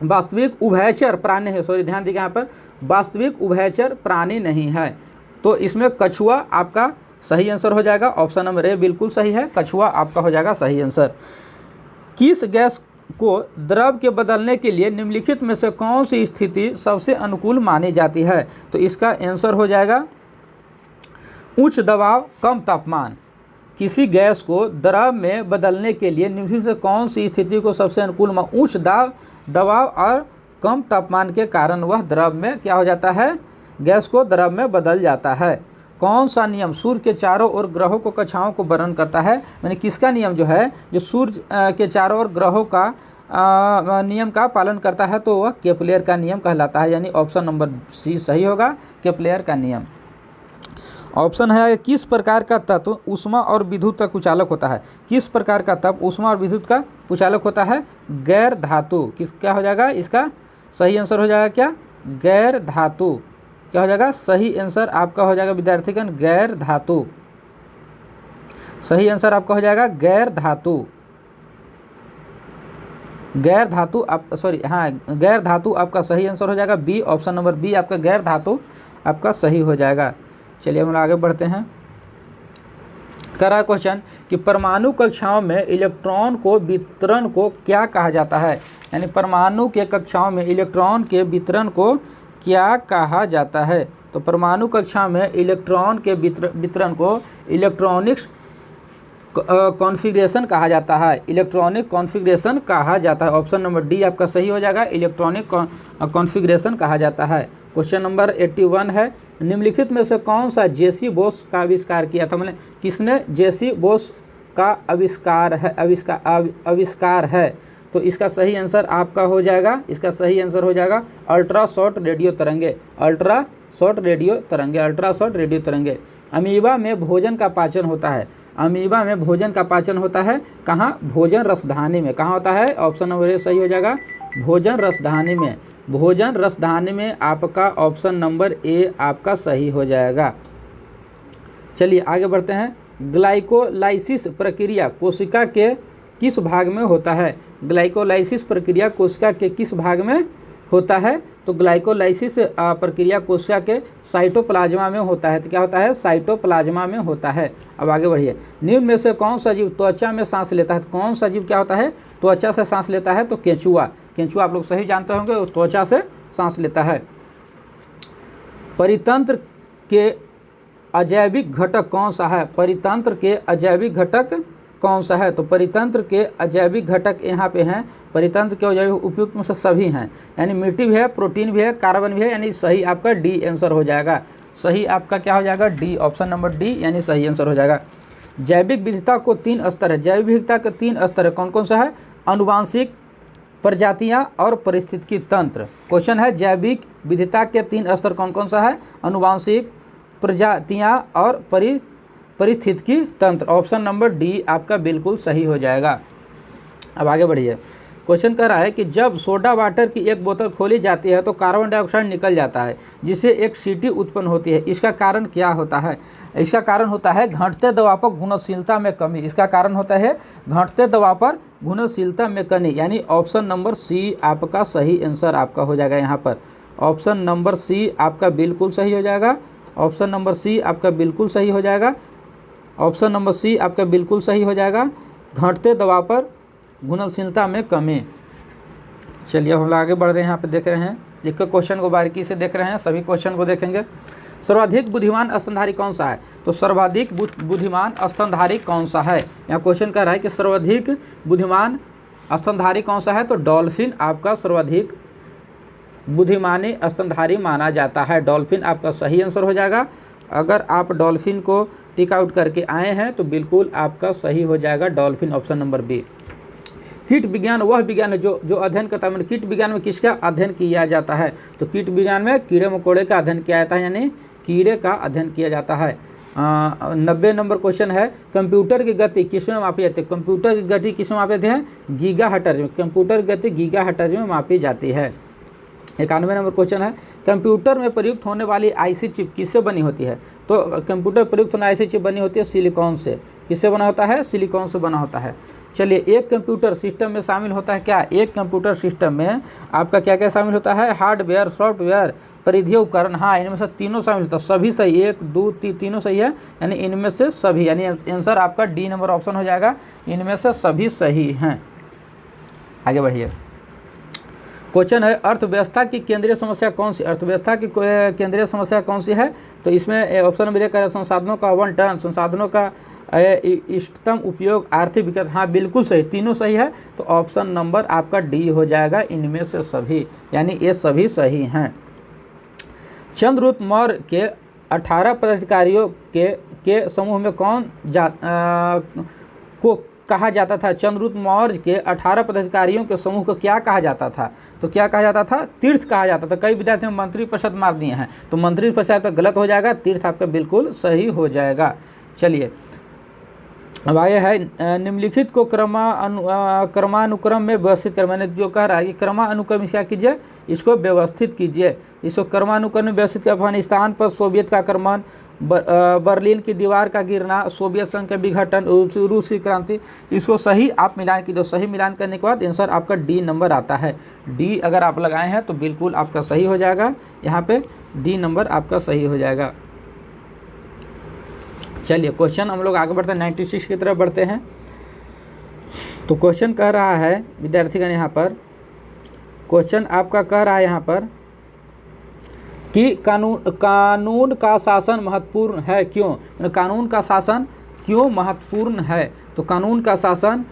वास्तविक उभयचर प्राणी है? सॉरी, ध्यान दीजिए, यहाँ पर वास्तविक उभयचर प्राणी नहीं है। तो इसमें कछुआ आपका सही आंसर हो जाएगा। ऑप्शन नंबर ए बिल्कुल सही है, कछुआ आपका हो जाएगा सही आंसर। किस गैस को द्रव के बदलने के लिए निम्नलिखित में से कौन सी स्थिति सबसे अनुकूल मानी जाती है? तो इसका आंसर हो जाएगा उच्च दबाव कम तापमान। किसी गैस को द्रव में बदलने के लिए निम्नलिखित में से कौन सी स्थिति को सबसे अनुकूल उच्च दबाव और कम तापमान के कारण वह द्रव में क्या हो जाता है? गैस को द्रव में बदल जाता है। कौन सा नियम सूर्य के चारों ओर ग्रहों को कक्षाओं को वर्णन करता है, यानी किसका नियम जो है जो सूर्य के चारों ओर ग्रहों का नियम का पालन करता है, तो वह केपलेयर का नियम कहलाता है। यानी ऑप्शन नंबर सी सही होगा, केपलेयर का नियम। ऑप्शन है किस प्रकार का तत्व ऊष्मा और विद्युत का कुचालक होता है। किस प्रकार का तत्व ऊष्मा और विद्युत का कुचालक होता है? गैर धातु। किस क्या हो जाएगा इसका सही आंसर हो जाएगा क्या? गैर धातु। क्या हो जाएगा सही आंसर आपका हो जाएगा विद्यार्थीगण गैर धातु। सही आंसर आपका हो जाएगा गैर धातु। गैर धातु आप गैर धातु आपका सही आंसर हो जाएगा बी, ऑप्शन नंबर बी आपका गैर धातु आपका सही हो जाएगा। चलिए हम आगे बढ़ते हैं। कर रहा क्वेश्चन कि परमाणु कक्षाओं में इलेक्ट्रॉन को वितरण को क्या कहा जाता है, यानी परमाणु के कक्षाओं में इलेक्ट्रॉन के वितरण को क्या कहा जाता है। तो परमाणु कक्षा में इलेक्ट्रॉन के वितरण को इलेक्ट्रॉनिक्स कॉन्फ़िगरेशन कहा जाता है। इलेक्ट्रॉनिक कॉन्फ़िगरेशन कहा जाता है। ऑप्शन नंबर डी आपका सही हो जाएगा, इलेक्ट्रॉनिक कॉन्फ़िगरेशन कहा जाता है। क्वेश्चन नंबर 81 है, निम्नलिखित में से कौन सा जेसी बोस का आविष्कार किया था, मतलब किसने जेसी बोस का आविष्कार है। तो इसका सही आंसर आपका हो जाएगा, इसका सही आंसर हो जाएगा अल्ट्रा शॉर्ट रेडियो तरंगे। अल्ट्रा शॉर्ट रेडियो तरंगे। अमीबा में भोजन का पाचन होता है। अमीबा में भोजन का पाचन होता है कहाँ? भोजन रसधानी में। कहाँ होता है? ऑप्शन नंबर ए सही हो जाएगा भोजन रसधानी में। भोजन रसधानी में आपका ऑप्शन नंबर ए आपका सही हो जाएगा। चलिए आगे बढ़ते हैं। ग्लाइकोलाइसिस प्रक्रिया कोशिका के किस भाग में होता है? ग्लाइकोलाइसिस प्रक्रिया कोशिका के किस भाग में होता है? तो ग्लाइकोलाइसिस प्रक्रिया कोशिका के साइटोप्लाज्मा में होता है। तो क्या होता है? साइटोप्लाज्मा में होता है। अब आगे बढ़िए। निम्न में से कौन सा जीव त्वचा में सांस लेता है? कौन सा जीव क्या होता है त्वचा से सांस लेता है? तो केंचुआ। केंचुआ आप लोग सही जानते होंगे, वो त्वचा से सांस लेता है। परितंत्र के अजैविक घटक कौन सा है? परितंत्र के अजैविक घटक कौन सा है? तो परितंत्र के अजैविक घटक यहाँ पे हैं। परितंत्र के अजैविक उपयुक्त में से सभी हैं, यानी मिट्टी भी है, प्रोटीन भी है, कार्बन भी है, यानी सही आपका डी आंसर हो जाएगा। सही आपका क्या हो जाएगा? डी, ऑप्शन नंबर डी यानी सही आंसर हो जाएगा। जैविक विविधता को 3 स्तर है। जैविक विविधता के 3 स्तर है, कौन कौन सा है? अनुवांशिक, प्रजातियाँ और पारिस्थितिकी तंत्र। क्वेश्चन है जैविक विविधता के 3 स्तर कौन कौन सा है? अनुवांशिक, प्रजातियाँ और पारिस्थितिकी तंत्र। ऑप्शन नंबर डी आपका बिल्कुल सही हो जाएगा। अब आगे बढ़िए। क्वेश्चन कह रहा है कि जब सोडा वाटर की एक बोतल खोली जाती है तो कार्बन डाइऑक्साइड निकल जाता है, जिससे एक सीटी उत्पन्न होती है। इसका कारण क्या होता है? इसका कारण होता है घटते दबाव पर घुलनशीलता में कमी। इसका कारण होता है घटते दबाव पर घुलनशीलता में कमी, यानी ऑप्शन नंबर सी आपका सही आंसर आपका हो जाएगा। यहाँ पर ऑप्शन नंबर सी आपका बिल्कुल सही हो जाएगा। ऑप्शन नंबर सी आपका बिल्कुल सही हो जाएगा। ऑप्शन नंबर सी आपका बिल्कुल सही हो जाएगा, घटते दबाव पर घुलनशीलता में कमी। चलिए हम आगे बढ़ रहे हैं। यहाँ पे देख रहे हैं, एक क्वेश्चन को बारीकी से देख रहे हैं, सभी क्वेश्चन को देखेंगे। सर्वाधिक बुद्धिमान स्तनधारी कौन सा है? तो सर्वाधिक बुद्धिमान स्तनधारी कौन सा है? यहाँ क्वेश्चन कह रहा है कि सर्वाधिक बुद्धिमान स्तनधारी कौन सा है? तो डॉल्फिन आपका सर्वाधिक बुद्धिमानी स्तनधारी माना जाता है। डॉल्फिन आपका सही आंसर हो जाएगा। अगर आप डॉल्फिन को टिक आउट करके आए हैं तो बिल्कुल आपका सही हो जाएगा डॉल्फिन, ऑप्शन नंबर बी। कीट विज्ञान वह विज्ञान है जो अध्ययन करता है। कीट विज्ञान में किसका अध्ययन किया जाता है? तो कीट विज्ञान में कीड़े मकोड़े का अध्ययन किया जाता है, यानी कीड़े का अध्ययन किया जाता है। 90 नंबर क्वेश्चन है, कंप्यूटर की गति किसमें मापी जाती है? कंप्यूटर की गति किसमें मापी जाती है? गीगा हर्ट्ज में। कंप्यूटर की गति गीगा हर्ट्ज में मापी जाती है। 91 नंबर क्वेश्चन है, कंप्यूटर में प्रयुक्त होने वाली आईसी चिप किससे बनी होती है? तो कंप्यूटर प्रयुक्त होने आईसी चिप बनी होती है सिलिकॉन से। किससे बना होता है? सिलिकॉन से बना होता है। चलिए, एक कंप्यूटर सिस्टम में शामिल होता है क्या? एक कंप्यूटर सिस्टम में आपका क्या क्या शामिल होता है? हार्डवेयर, सॉफ्टवेयर, परिधीय उपकरण। हाँ, इनमें से तीनों शामिल होता है। सभी सही, 1 2 3 तीनों सही है, यानी इनमें से सभी, यानी आंसर आपका डी नंबर ऑप्शन हो जाएगा, इनमें से सभी सही हैं। आगे बढ़िए। क्वेश्चन है, अर्थव्यवस्था की केंद्रीय समस्या कौन सी? अर्थव्यवस्था की केंद्रीय समस्या कौन सी है? तो इसमें ऑप्शन नंबर एक है संसाधनों का आवंटन, संसाधनों का इष्टतम उपयोग, आर्थिक विकास। हाँ बिल्कुल सही, तीनों सही है। तो ऑप्शन नंबर आपका डी हो जाएगा, इनमें से सभी, यानी ये सभी सही हैं। चंद्रगुप्त मौर्य के 18 पदाधिकारियों के समूह में कौन को कहा जाता था? चंद्रगुप्त मौर्य के 18 पदाधिकारियों के समूह को क्या कहा जाता था? तो क्या कहा जाता था? तीर्थ कहा जाता था। कई विद्यार्थियों ने मंत्री परिषद मार दिए हैं, तो मंत्री परिषद तो गलत हो जाएगा, तीर्थ आपका बिल्कुल सही हो जाएगा। चलिए अब आगे है निम्नलिखित को क्रमानुक्रम में व्यवस्थित कर। मैंने जो कह रहा है कि क्रमानुक्रम क्या कीजिए, इसको व्यवस्थित कीजिए। इसको क्रमानुक्रम में व्यवस्थित कर। अफगानिस्तान पर सोवियत का आक्रमण, बर्लिन की दीवार का गिरना, सोवियत संघ का विघटन, रूस की क्रांति, इसको सही आप मिलान कीजिए। सही मिलान करने के बाद आंसर आपका डी नंबर आता है। डी अगर आप लगाए हैं तो बिल्कुल आपका सही हो जाएगा। यहाँ पे डी नंबर आपका सही हो जाएगा। चलिए क्वेश्चन हम लोग आगे बढ़ते हैं, 96 की तरफ बढ़ते हैं। तो क्वेश्चन कह रहा है विद्यार्थीगण, यहाँ पर क्वेश्चन आपका कह रहा है यहाँ पर कि कानून का शासन महत्वपूर्ण है, क्यों? कानून का शासन क्यों महत्वपूर्ण है? तो कानून का शासन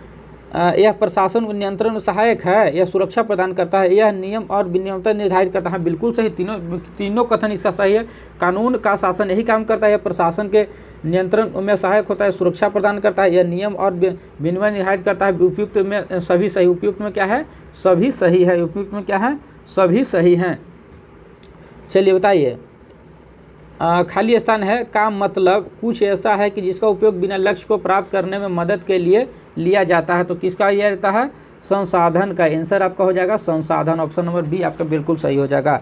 यह प्रशासन को नियंत्रण में सहायक है, यह सुरक्षा प्रदान करता है, यह नियम और विनियमितता निर्धारित करता है। बिल्कुल सही, तीनों कथन इसका सही है। कानून का शासन यही काम करता है, यह प्रशासन के नियंत्रण में सहायक होता है, सुरक्षा प्रदान करता है, यह नियम और विनियम निर्धारित करता है। उपयुक्त में सभी सही, उपयुक्त में क्या है? सभी सही है। उपयुक्त में क्या है? सभी सही हैं। चलिए बताइए, खाली स्थान है का मतलब कुछ ऐसा है कि जिसका उपयोग बिना लक्ष्य को प्राप्त करने में मदद के लिए लिया जाता है। तो किसका लिया जाता है? संसाधन का। आंसर आपका हो जाएगा संसाधन। ऑप्शन नंबर बी आपका बिल्कुल सही हो जाएगा।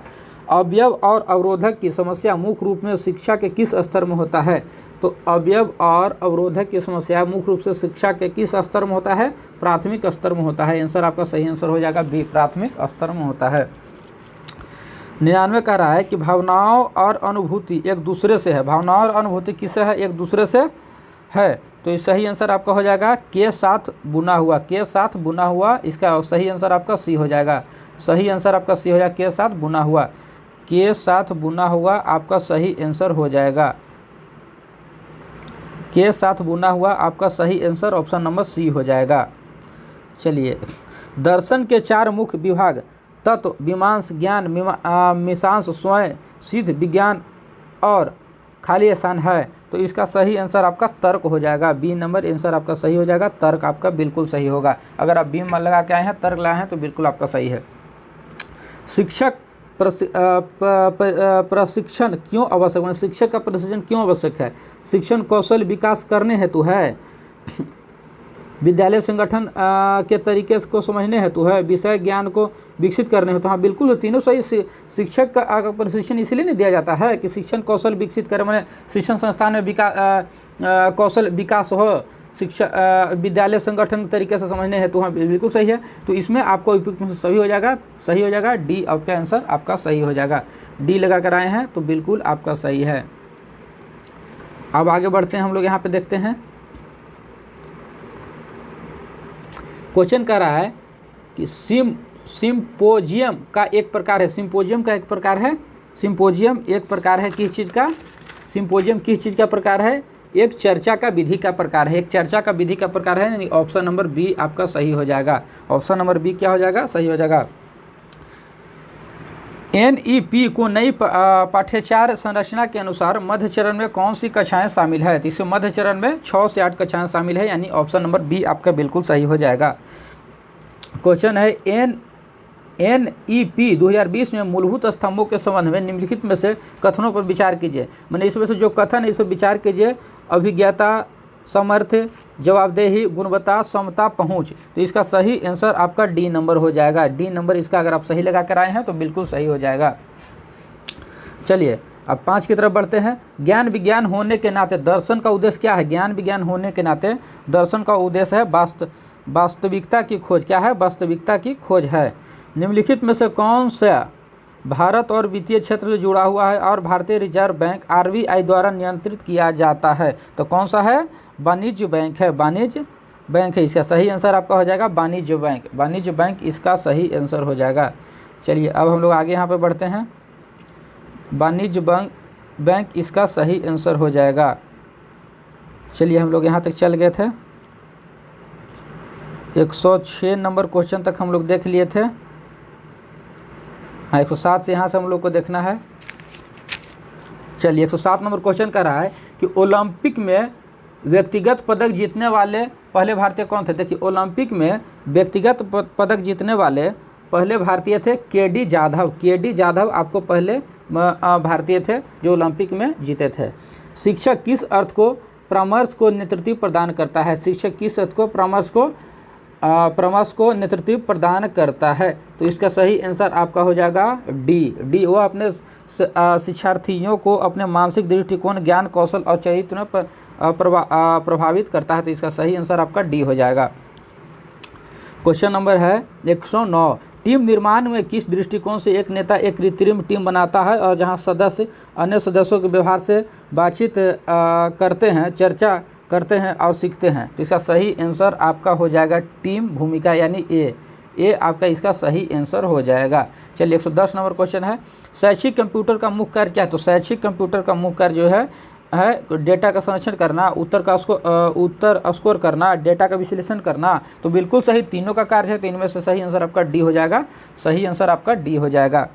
अवयव और अवरोधक की समस्या मुख्य रूप में शिक्षा के किस स्तर में होता है? तो अवयव और अवरोधक की समस्या मुख्य रूप से शिक्षा के किस स्तर में होता है? प्राथमिक स्तर में होता है। आंसर आपका सही आंसर हो जाएगा बी, प्राथमिक स्तर में होता है। 99 कह रहा है कि भावनाओं और अनुभूति एक दूसरे से है। भावनाओं और अनुभूति किससे है? एक दूसरे से है। तो ये सही आंसर आपका हो जाएगा के साथ बुना हुआ। के साथ बुना हुआ, इसका सही आंसर आपका सी हो जाएगा। सही आंसर आपका सी हो जाएगा, के साथ बुना हुआ। के साथ बुना हुआ आपका सही आंसर हो जाएगा। के साथ बुना हुआ आपका सही आंसर ऑप्शन नंबर सी हो जाएगा। चलिए, दर्शन के 4 मुख्य विभाग तत्व, मीमांसा, ज्ञान, मीमांसा, स्वयं सिद्ध, विज्ञान और खाली स्थान है। तो इसका सही आंसर आपका तर्क हो जाएगा। बी नंबर आंसर आपका सही हो जाएगा। तर्क आपका बिल्कुल सही होगा। अगर आप बी में लगा के आए हैं, तर्क लाए हैं, तो बिल्कुल आपका सही है। शिक्षक प्रशिक्षण क्यों आवश्यक है? शिक्षक का प्रशिक्षण क्यों आवश्यक है? शिक्षण कौशल विकास करने हेतु है, विद्यालय संगठन के तरीके को समझने हेतु है, विषय ज्ञान को विकसित करने हेतु। हाँ बिल्कुल, तीनों सही। शिक्षक का प्रशिक्षण इसलिए नहीं दिया जाता है कि शिक्षण कौशल विकसित करे, मैंने शिक्षण संस्थान में कौशल विकास हो, शिक्षा विद्यालय संगठन तरीके से समझने हेतु। हाँ बिल्कुल सही है। तो इसमें आपको उपयुक्त में से सही हो जाएगा, सही हो जाएगा। डी आपका आंसर आपका सही हो जाएगा। डी लगा कर आए हैं तो बिल्कुल आपका सही है। अब आगे बढ़ते हैं हम लोग, यहाँ पे देखते हैं क्वेश्चन कह रहा है कि सिम्पोजियम का एक प्रकार है। सिम्पोजियम का एक प्रकार है। सिम्पोजियम एक प्रकार है किस चीज़ का? सिम्पोजियम किस चीज़ का प्रकार है? एक चर्चा का विधि का प्रकार है। एक चर्चा का विधि का प्रकार है, यानी ऑप्शन नंबर बी आपका सही हो जाएगा। ऑप्शन नंबर बी क्या हो जाएगा? सही हो जाएगा। NEP को नई पाठ्यचर्या संरचना के अनुसार मध्य चरण में कौन सी कक्षाएं शामिल है? तो इसमें मध्य चरण में 6 से 8 कक्षाएं शामिल है, यानी ऑप्शन नंबर बी आपका बिल्कुल सही हो जाएगा। क्वेश्चन है NEP 2020 में मूलभूत स्तंभों के संबंध में निम्नलिखित में से कथनों पर विचार कीजिए। मैंने इसमें से जो कथन है इस पर विचार कीजिए। अभिज्ञता, सामर्थ्य, जवाबदेही, गुणवत्ता, समता, पहुंच। तो इसका सही आंसर आपका डी नंबर हो जाएगा। डी नंबर इसका अगर आप सही लगा कर आए हैं तो बिल्कुल सही हो जाएगा। चलिए अब 5 की तरफ बढ़ते हैं। ज्ञान विज्ञान होने के नाते दर्शन का उद्देश्य क्या है? ज्ञान विज्ञान होने के नाते दर्शन का उद्देश्य है वास्तविकता की खोज। क्या है? वास्तविकता की खोज है। निम्नलिखित में से कौन सा भारत और वित्तीय क्षेत्र से जुड़ा हुआ है और भारतीय रिजर्व बैंक RBI द्वारा नियंत्रित किया जाता है? तो कौन सा है? वाणिज्य बैंक है। वाणिज्य बैंक है। इसका सही आंसर आपका हो जाएगा वाणिज्य बैंक। वाणिज्य बैंक इसका सही आंसर हो जाएगा। चलिए अब हम लोग आगे यहाँ पे बढ़ते हैं। वाणिज्य बैंक इसका सही आंसर हो जाएगा। चलिए हम लोग यहाँ तक चल गए थे। 106 नंबर क्वेश्चन तक हम लोग देख लिए थे। हाँ 107 से यहाँ से हम लोग को देखना है। चलिए 107 नंबर क्वेश्चन कर रहा है कि ओलंपिक में व्यक्तिगत पदक जीतने वाले पहले भारतीय कौन थे। देखिए ओलंपिक में व्यक्तिगत पदक जीतने वाले पहले भारतीय थे के.डी. जाधव। के.डी. जाधव आपको पहले भारतीय थे जो ओलंपिक में जीते थे। शिक्षक किस अर्थ को परामर्श को नेतृत्व प्रदान करता है। शिक्षक किस अर्थ को परामर्श को नेतृत्व प्रदान करता है। तो इसका सही आंसर आपका हो जाएगा डी। वो अपने शिक्षार्थियों को अपने मानसिक दृष्टिकोण, ज्ञान, कौशल और चरित्र में प्रभावित करता है। तो इसका सही आंसर आपका डी हो जाएगा। क्वेश्चन नंबर है 109। टीम निर्माण में किस दृष्टिकोण से एक नेता एक कृत्रिम टीम बनाता है और जहां सदस्य अन्य सदस्यों के व्यवहार से बातचीत करते हैं, चर्चा करते हैं और सीखते हैं। तो इसका सही आंसर आपका हो जाएगा टीम भूमिका यानी ए आपका इसका सही आंसर हो जाएगा। चलिए 110 नंबर क्वेश्चन है शैक्षिक कंप्यूटर का मुख्य कार्य क्या है। तो शैक्षिक कंप्यूटर का मुख्य कार्य जो है डेटा का संरक्षण करना, उत्तर स्कोर करना, डेटा का विश्लेषण करना। तो बिल्कुल सही तीनों का कार्य है। तो इनमें से सही आंसर आपका डी हो जाएगा। सही आंसर आपका डी हो जाएगा।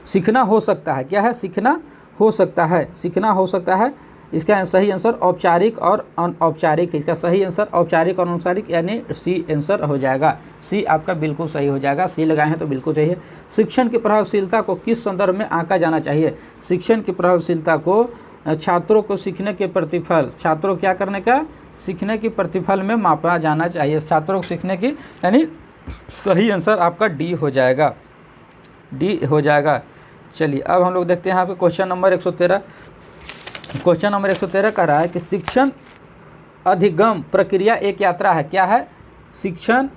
सीखना हो सकता है, क्या है सीखना हो सकता है, सीखना हो सकता है। इसका सही आंसर औपचारिक और अनौपचारिक है। इसका सही आंसर औपचारिक और अनौपचारिक यानी सी आंसर हो जाएगा। सी आपका बिल्कुल सही हो जाएगा। सी लगाए हैं तो बिल्कुल सही है। शिक्षण की प्रभावशीलता को किस संदर्भ में आंका जाना चाहिए। शिक्षण की प्रभावशीलता को छात्रों को सीखने के प्रतिफल, छात्रों क्या करने का सीखने की प्रतिफल में मापा जाना चाहिए। छात्रों को सीखने की यानी सही आंसर आपका डी हो जाएगा। डी हो जाएगा। चलिए अब हम लोग देखते हैं यहाँ पे क्वेश्चन नंबर 113। क्वेश्चन नंबर 113 कह रहा है कि शिक्षण अधिगम प्रक्रिया एक यात्रा है। क्या है शिक्षण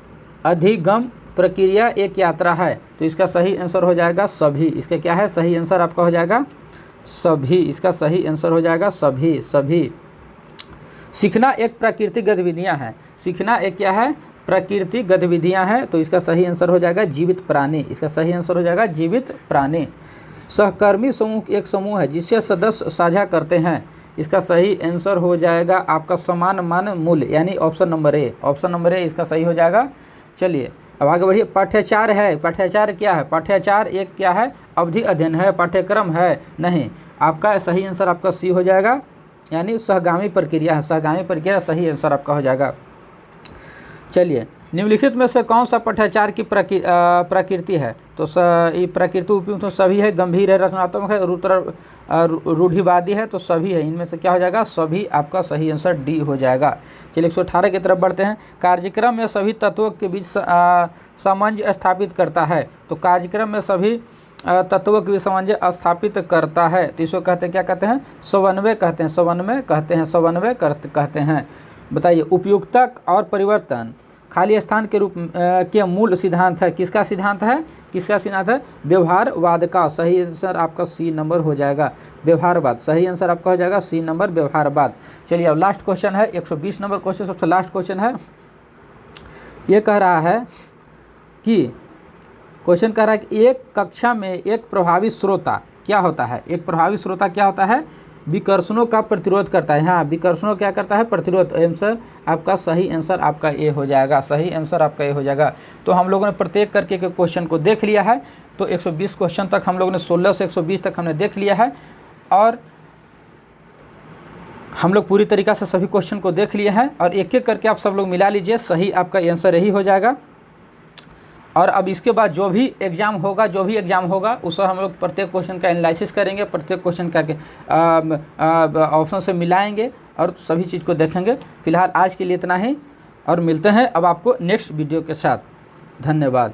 अधिगम प्रक्रिया एक यात्रा है। तो इसका सही आंसर हो जाएगा सभी। इसका क्या है सही आंसर आपका हो जाएगा सभी। इसका सही आंसर हो जाएगा सभी। सीखना एक प्राकृतिक गतिविधियां हैं। सीखना एक क्या है प्राकृतिक गतिविधियां हैं। तो इसका सही आंसर हो जाएगा जीवित प्राणी। इसका सही आंसर हो जाएगा जीवित प्राणी। सहकर्मी समूह एक समूह है जिससे सदस्य साझा करते हैं। इसका सही आंसर हो जाएगा आपका समान मान मूल्य यानी option number A. Option number A इसका सही हो जाएगा। चलिए अब आगे बढ़िए। पाठ्याचार है। पाठ्याचार क्या है। पाठ्याचार एक क्या है अवधि अध्ययन है, पाठ्यक्रम है नहीं। आपका सही आंसर आपका सी हो जाएगा यानी सहगामी प्रक्रिया है। सहगामी प्रक्रिया सही आंसर आपका हो जाएगा। चलिए निम्नलिखित में से कौन सा पाठ्याचार की प्रकृति है। तो ये प्रकृति उपयुक्त तो सभी है, गंभीर है, रचनात्मक है, रूढ़िवादी है। तो सभी है। इनमें से क्या हो जाएगा सभी आपका सही आंसर डी हो जाएगा। चलिए 118 की तरफ बढ़ते हैं। कार्यक्रम में सभी तत्वों के बीच सामंजस्य स्थापित करता है। तो कार्यक्रम में सभी तत्वों के बीच सामंजस्य स्थापित करता है। तो इसको कहते हैं क्या कहते हैं समन्वय कहते हैं। समन्वय कहते हैं। समन्वय कहते हैं। बताइए उपयुक्तता और परिवर्तन खाली स्थान के रूप के मूल सिद्धांत है। किसका सिद्धांत है। किसका सिद्धांत है व्यवहारवाद का। सही आंसर आपका सी नंबर हो जाएगा व्यवहारवाद। सही आंसर आपका हो जाएगा सी नंबर व्यवहारवाद। चलिए अब लास्ट क्वेश्चन है 120 नंबर क्वेश्चन सबसे लास्ट क्वेश्चन है। ये कह रहा है कि क्वेश्चन कह रहा है कि एक कक्षा में एक प्रभावी श्रोता क्या होता है। एक प्रभावी श्रोता क्या होता है विकर्षणों का प्रतिरोध करता है। हाँ विकर्षणों क्या करता है प्रतिरोध। आंसर आपका सही आंसर आपका ए हो जाएगा। सही आंसर आपका ए हो जाएगा। तो हम लोगों ने प्रत्येक करके के क्वेश्चन को देख लिया है। तो 120 क्वेश्चन तक हम लोगों ने 16 से 120 तक हमने देख लिया है और हम लोग पूरी तरीक़ा से सभी क्वेश्चन को देख लिए हैं। और एक एक करके आप सब लोग मिला लीजिए। सही आपका आंसर यही हो जाएगा। और अब इसके बाद जो भी एग्ज़ाम होगा उसको हम लोग प्रत्येक क्वेश्चन का एनालिसिस करेंगे, प्रत्येक क्वेश्चन का ऑप्शन से मिलाएंगे और सभी चीज़ को देखेंगे। फिलहाल आज के लिए इतना ही और मिलते हैं अब आपको नेक्स्ट वीडियो के साथ। धन्यवाद।